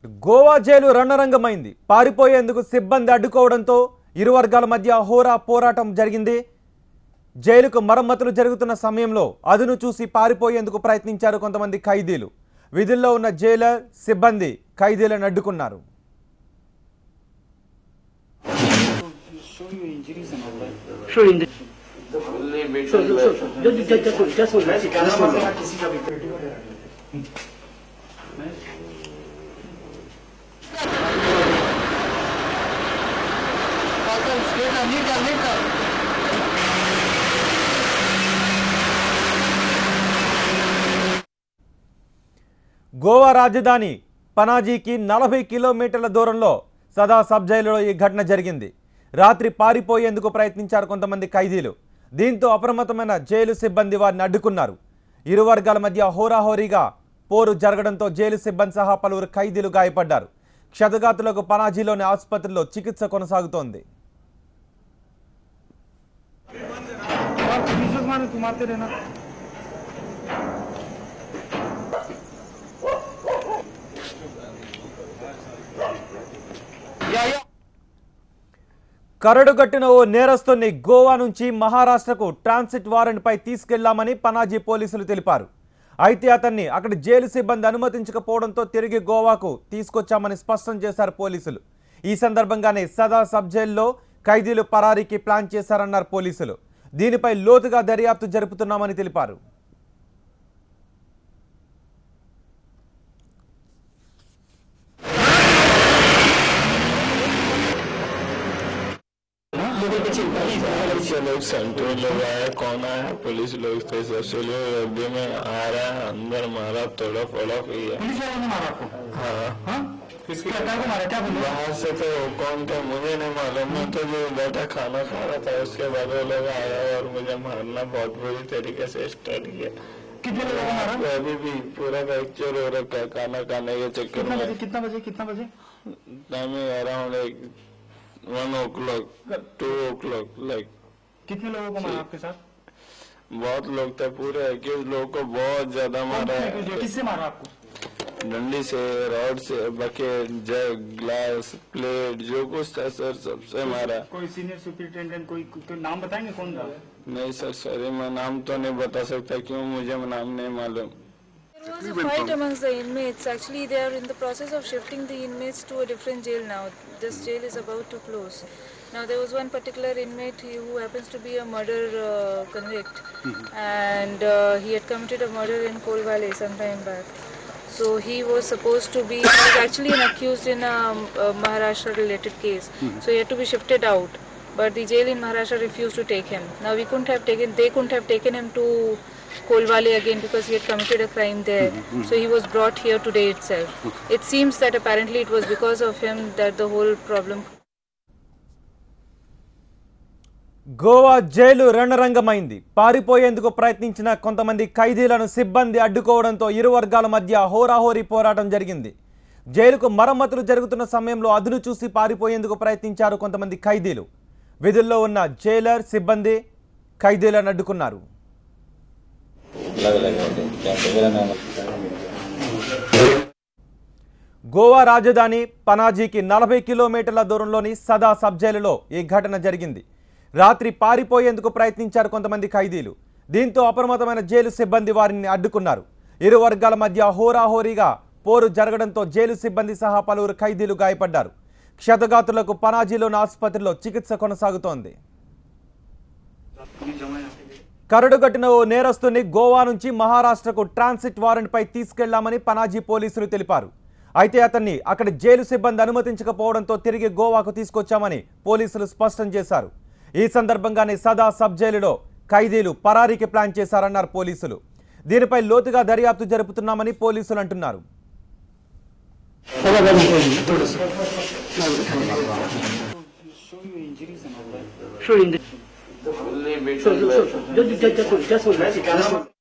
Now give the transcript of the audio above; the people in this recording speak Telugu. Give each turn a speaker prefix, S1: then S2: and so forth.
S1: గోవా జైలు రణరంగమైంది. పారిపోయేందుకు సిబ్బంది అడ్డుకోవడంతో ఇరు వర్గాల మధ్య హోరా పోరాటం జరిగింది. జైలుకు మరమ్మతులు జరుగుతున్న సమయంలో అదును చూసి పారిపోయేందుకు ప్రయత్నించారు కొంతమంది ఖైదీలు. విధుల్లో ఉన్న జైలర్ సిబ్బంది ఖైదీలను అడ్డుకున్నారు. గోవా రాజధాని పనాజీకి 40 కిలోమీటర్ల దూరంలో సదా సబ్ జైలులో ఈ ఘటన జరిగింది. రాత్రి పారిపోయేందుకు ప్రయత్నించారు కొంతమంది ఖైదీలు. దీంతో అప్రమత్తమైన జైలు సిబ్బంది వారిని అడ్డుకున్నారు. ఇరు వర్గాల మధ్య హోరాహోరీగా పోరు జరగడంతో జైలు సిబ్బంది సహా పలువురు ఖైదీలు గాయపడ్డారు. క్షతగాతులకు పనాజీలోని ఆసుపత్రిలో చికిత్స కొనసాగుతోంది. కరడుగట్టిన ఓ నేరస్తుని గోవా నుంచి మహారాష్ట్రకు ట్రాన్సిట్ వారెంట్ పై తీసుకెళ్లామని పనాజీ పోలీసులు తెలిపారు. అయితే అతన్ని అక్కడ జైలు సిబ్బంది అనుమతించకపోవడంతో తిరిగి గోవాకు తీసుకొచ్చామని స్పష్టం చేశారు పోలీసులు. ఈ సందర్భంగానే సదా సబ్ జైల్లో ఖైదీలు పరారీకి ప్లాన్ చేశారన్నారు పోలీసులు. దీనిపై లోతుగా దర్యాప్తు జరుపుతున్నామని తెలిపారు.
S2: लोग सेंट्रल लोग आए, कौन आया, पुलिस लोग थे, सबसे लोग अभी में आ रहा है, अंदर मारा, तोड़ा फोड़ा हुई है।
S3: पुलिस वालों ने मारा आपको?
S2: हाँ,
S3: किसके को मारा? क्या बोल?
S2: वहाँ से तो कौन थे मुझे नहीं मालूम, मैं तो जो बैठा खाना खा रहा था, उसके बाद वो लोग आया और मुझे मारना बहुत बुरी तरीके से स्टार्ट किया।
S3: कितने लोगों को मारा?
S2: अभी भी पूरा फ्रैक्चर हो रखा है खाना खाने के चक्कर में।
S3: कितना बजे?
S2: Time around 1 o'clock, 2 o'clock like.
S3: कितने लोगों को मारा आपके साथ?
S2: बहुत लोग थे, पूरे 21 लोगों को बहुत ज्यादा मारा है।
S3: किससे मारा आपको?
S2: डंडी से, रॉड से, बकेट, जग, ग्लास, प्लेट, जो कुछ था सर सबसे मारा।
S3: कोई सीनियर सुपरिटेंडेंट कोई नाम बताएंगे कौन था?
S2: नहीं सर, सॉरी मैं नाम तो नहीं बता सकता, क्यों मुझे नाम नहीं मालूम।
S4: There was a fight amongst the inmates. Actually, they are in the process of shifting the inmates to a different jail now. This jail is about to close. Now, there was one particular inmate who happens to be a murder convict, and he had committed a murder in Kolwale some time back. So he was supposed to be, he was actually an accused in a Maharashtra-related case. So he had to be shifted out. But the jail in Maharashtra refused to take him. Now they couldn't have taken him to Kolwale again because he had committed a crime there. So he was brought here today itself. It seems that apparently it was because of him that the whole problem.
S1: Goa jail రణరంగమైంది. పారిపోయేందుకు ప్రయత్నించిన కొంతమంది ఖైదీలను సిబ్బంది అడ్డుకోవడంతో ఇరు వర్గాల మధ్య హోరాహోరీ పోరాటం జరిగింది. జైలుకు మరమ్మతులు జరుగుతున్న సమయంలో అదును చూసి పారిపోయేందుకు ప్రయత్నించారు కొంతమంది ఖైదీలు. విధుల్లో ఉన్న జైలర్ సిబ్బంది ఖైదీలను అడ్డుకున్నారు. గోవా రాజధాని పనాజీకి 40 కిలోమీటర్ల దూరంలోని సదా సబ్ జైలులో ఈ ఘటన జరిగింది. రాత్రి పారిపోయేందుకు ప్రయత్నించారు కొంతమంది ఖైదీలు. దీంతో అప్రమత్తమైన జైలు సిబ్బంది వారిని అడ్డుకున్నారు. ఇరు వర్గాల మధ్య హోరాహోరీగా పోరు జరగడంతో జైలు సిబ్బంది సహా పలువురు ఖైదీలు గాయపడ్డారు. క్షతగాతులకు పనాజీలోని ఆసుపత్రిలో చికిత్స కొనసాగుతోంది. కరడుగట్టిన ఓ నేరస్తుని గోవా నుంచి మహారాష్ట్రకు ట్రాన్సిట్ వారెంట్ పై తీసుకెళ్లామని పనాజీ పోలీసులు తెలిపారు. అయితే అతన్ని అక్కడ జైలు సిబ్బంది అనుమతించకపోవడంతో తిరిగి గోవాకు తీసుకొచ్చామని పోలీసులు స్పష్టం చేశారు. ఈ సందర్భంగానే సదా సబ్ జైలులో ఖైదీలు పరారీకి ప్లాన్ చేశారన్నారు పోలీసులు. దీనిపై లోతుగా దర్యాప్తు జరుపుతున్నామని పోలీసులు అంటున్నారు.
S3: Just